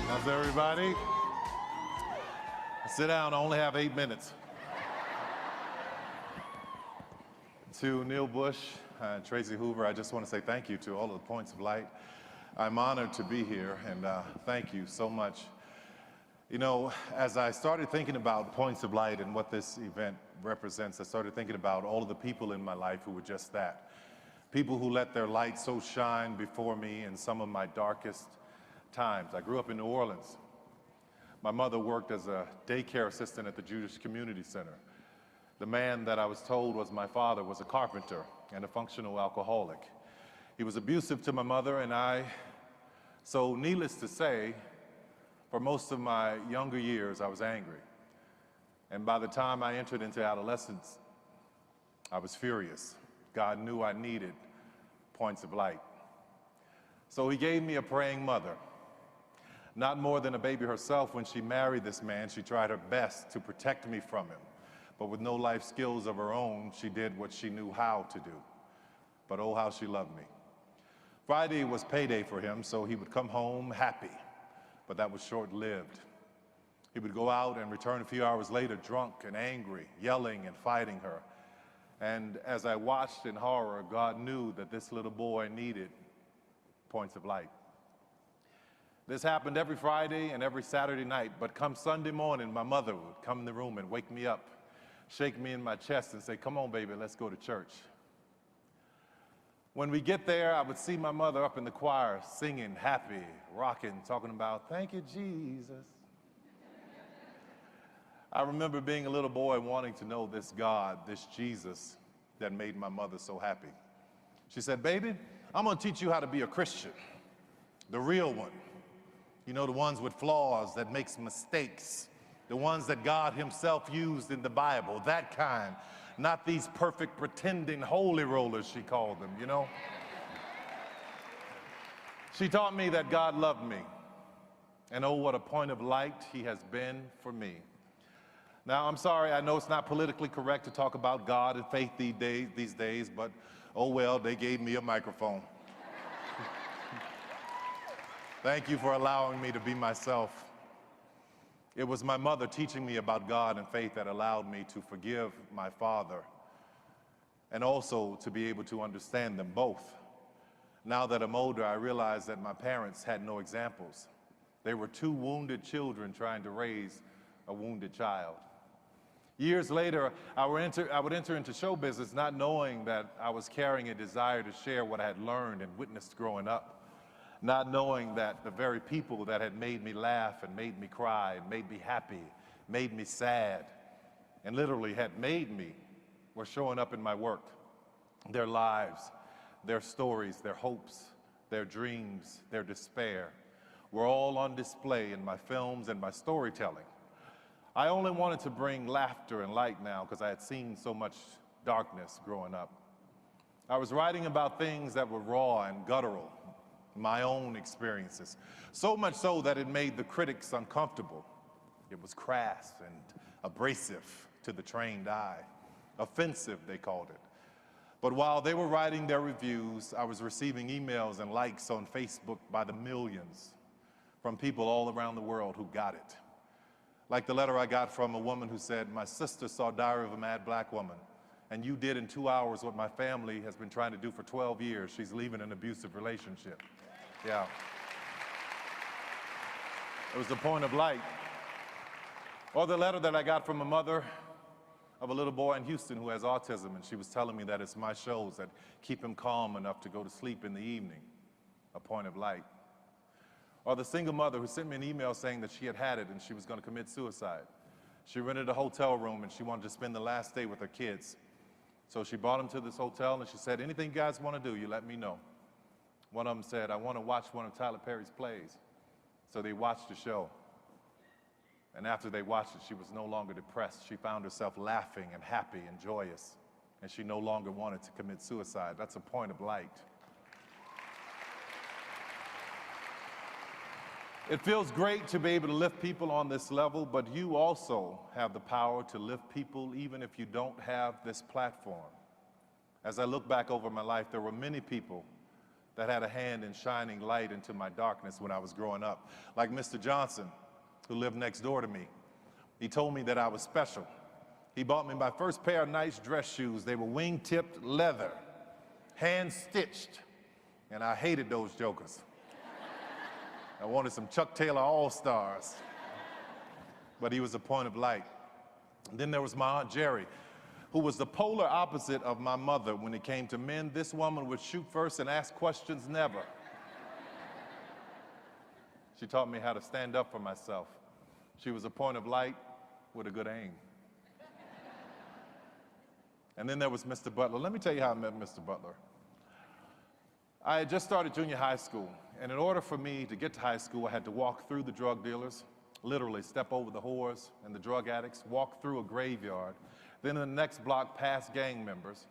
How's everybody? Sit down, I only have 8 minutes. To Neil Bush and Tracy Hoover, I just want to say thank you to all of the Points of Light. I'm honored to be here, and thank you so much. You know, as I started thinking about Points of Light and what this event represents, I started thinking about all of the people in my life who were just that. People who let their light so shine before me in some of my darkest times. I grew up in New Orleans. My mother worked as a daycare assistant at the Jewish Community Center. The man that I was told was my father was a carpenter and a functional alcoholic. He was abusive to my mother and I, so needless to say, for most of my younger years, I was angry. And by the time I entered into adolescence, I was furious. God knew I needed points of light. So he gave me a praying mother. Not more than a baby herself, when she married this man, she tried her best to protect me from him. But with no life skills of her own, she did what she knew how to do. But oh, how she loved me. Friday was payday for him, so he would come home happy, but that was short-lived. He would go out and return a few hours later drunk and angry, yelling and fighting her. And as I watched in horror, God knew that this little boy needed points of light. This happened every Friday and every Saturday night, but come Sunday morning, my mother would come in the room and wake me up, shake me in my chest and say, "Come on, baby, let's go to church." When we get there, I would see my mother up in the choir singing, happy, rocking, talking about, "Thank you, Jesus." I remember being a little boy wanting to know this God, this Jesus that made my mother so happy. She said, "Baby, I'm gonna teach you how to be a Christian, the real one. You know, the ones with flaws, that makes mistakes, the ones that God himself used in the Bible, that kind. Not these perfect pretending holy rollers," she called them, you know. She taught me that God loved me, and oh, what a point of light he has been for me. Now, I'm sorry, I know it's not politically correct to talk about God and faith these days, but oh well, they gave me a microphone. Thank you for allowing me to be myself. It was my mother teaching me about God and faith that allowed me to forgive my father and also to be able to understand them both. Now that I'm older, I realize that my parents had no examples. They were two wounded children trying to raise a wounded child. Years later, I would enter into show business not knowing that I was carrying a desire to share what I had learned and witnessed growing up. Not knowing that the very people that had made me laugh and made me cry and made me happy, made me sad, and literally had made me were showing up in my work. Their lives, their stories, their hopes, their dreams, their despair were all on display in my films and my storytelling. I only wanted to bring laughter and light now because I had seen so much darkness growing up. I was writing about things that were raw and guttural, my own experiences, so much so that it made the critics uncomfortable. It was crass and abrasive to the trained eye, offensive they called it. But while they were writing their reviews, I was receiving emails and likes on Facebook by the millions from people all around the world who got it. Like the letter I got from a woman who said, "My sister saw Diary of a Mad Black Woman, and you did in 2 hours what my family has been trying to do for 12 years. She's leaving an abusive relationship." Yeah. It was the point of light. Or the letter that I got from a mother of a little boy in Houston who has autism, and she was telling me that it's my shows that keep him calm enough to go to sleep in the evening. A point of light. Or the single mother who sent me an email saying that she had it and she was going to commit suicide. She rented a hotel room and she wanted to spend the last day with her kids. So she brought them to this hotel and she said, "Anything you guys want to do, you let me know." One of them said, "I want to watch one of Tyler Perry's plays." So they watched the show. And after they watched it, she was no longer depressed. She found herself laughing and happy and joyous. And she no longer wanted to commit suicide. That's a point of light. It feels great to be able to lift people on this level, but you also have the power to lift people even if you don't have this platform. As I look back over my life, there were many people that had a hand in shining light into my darkness when I was growing up. Like Mr. Johnson, who lived next door to me. He told me that I was special. He bought me my first pair of nice dress shoes. They were wing-tipped leather, hand-stitched, and I hated those jokers. I wanted some Chuck Taylor All-Stars, but he was a point of light. And then there was my Aunt Jerry, who was the polar opposite of my mother when it came to men. This woman would shoot first and ask questions never. She taught me how to stand up for myself. She was a point of light with a good aim. And then there was Mr. Butler. Let me tell you how I met Mr. Butler. I had just started junior high school, and in order for me to get to high school, I had to walk through the drug dealers, literally step over the whores and the drug addicts, walk through a graveyard, then in the next block pass gang members,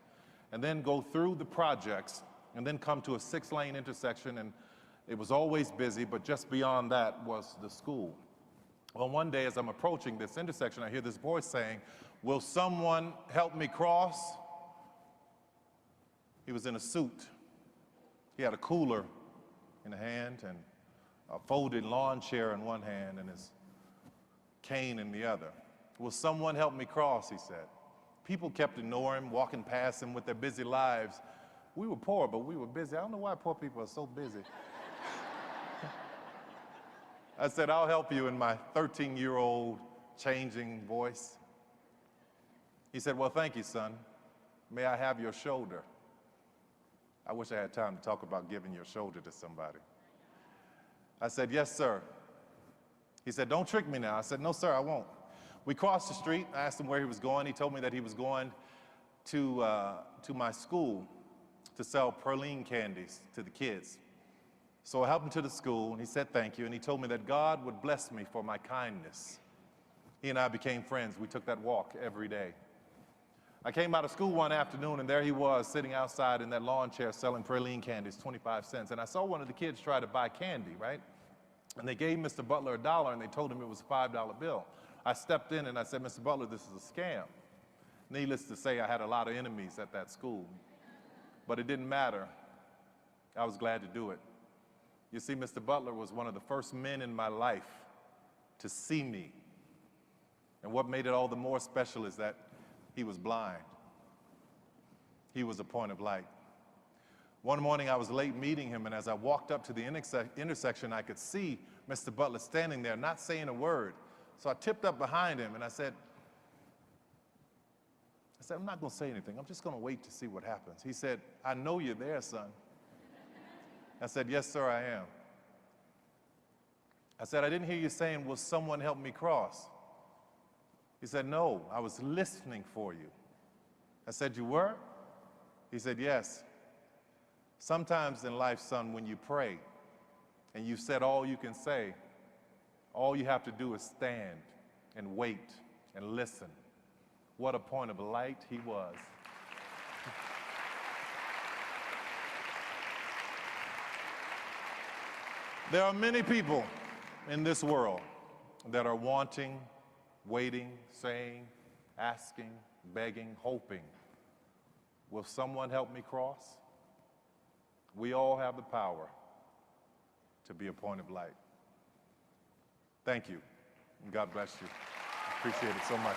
and then go through the projects, and then come to a 6-lane intersection, and it was always busy, but just beyond that was the school. Well, one day as I'm approaching this intersection, I hear this voice saying, "Will someone help me cross?" He was in a suit. He had a cooler in a hand and a folded lawn chair in one hand and his cane in the other. "Will someone help me cross?" he said. People kept ignoring him, walking past him with their busy lives. We were poor, but we were busy. I don't know why poor people are so busy. I said, "I'll help you," in my 13-year-old changing voice. He said, "Well, thank you, son. May I have your shoulder?" I wish I had time to talk about giving your shoulder to somebody. I said, "Yes, sir." He said, "Don't trick me now." I said, "No, sir, I won't." We crossed the street. I asked him where he was going. He told me that he was going to my school to sell praline candies to the kids. So I helped him to the school, and he said thank you, and he told me that God would bless me for my kindness. He and I became friends. We took that walk every day. I came out of school one afternoon, and there he was sitting outside in that lawn chair selling praline candies, 25 cents. And I saw one of the kids try to buy candy, right? And they gave Mr. Butler $1, and they told him it was a $5 bill. I stepped in, and I said, "Mr. Butler, this is a scam." Needless to say, I had a lot of enemies at that school. But it didn't matter. I was glad to do it. You see, Mr. Butler was one of the first men in my life to see me. And what made it all the more special is that he was blind. He was a point of light. One morning I was late meeting him, and as I walked up to the intersection, I could see Mr. Butler standing there, not saying a word. So I tipped up behind him, and I said, "I'm not going to say anything. I'm just going to wait to see what happens." He said, "I know you're there, son." I said, "Yes, sir, I am." I said, "I didn't hear you saying, 'Will someone help me cross?'" He said, "No, I was listening for you." I said, "You were?" He said, "Yes. Sometimes in life, son, when you pray and you've said all you can say, all you have to do is stand and wait and listen." What a point of light he was. There are many people in this world that are wanting, waiting, saying, asking, begging, hoping, "Will someone help me cross?" We all have the power to be a point of light. Thank you, and God bless you. Appreciate it so much.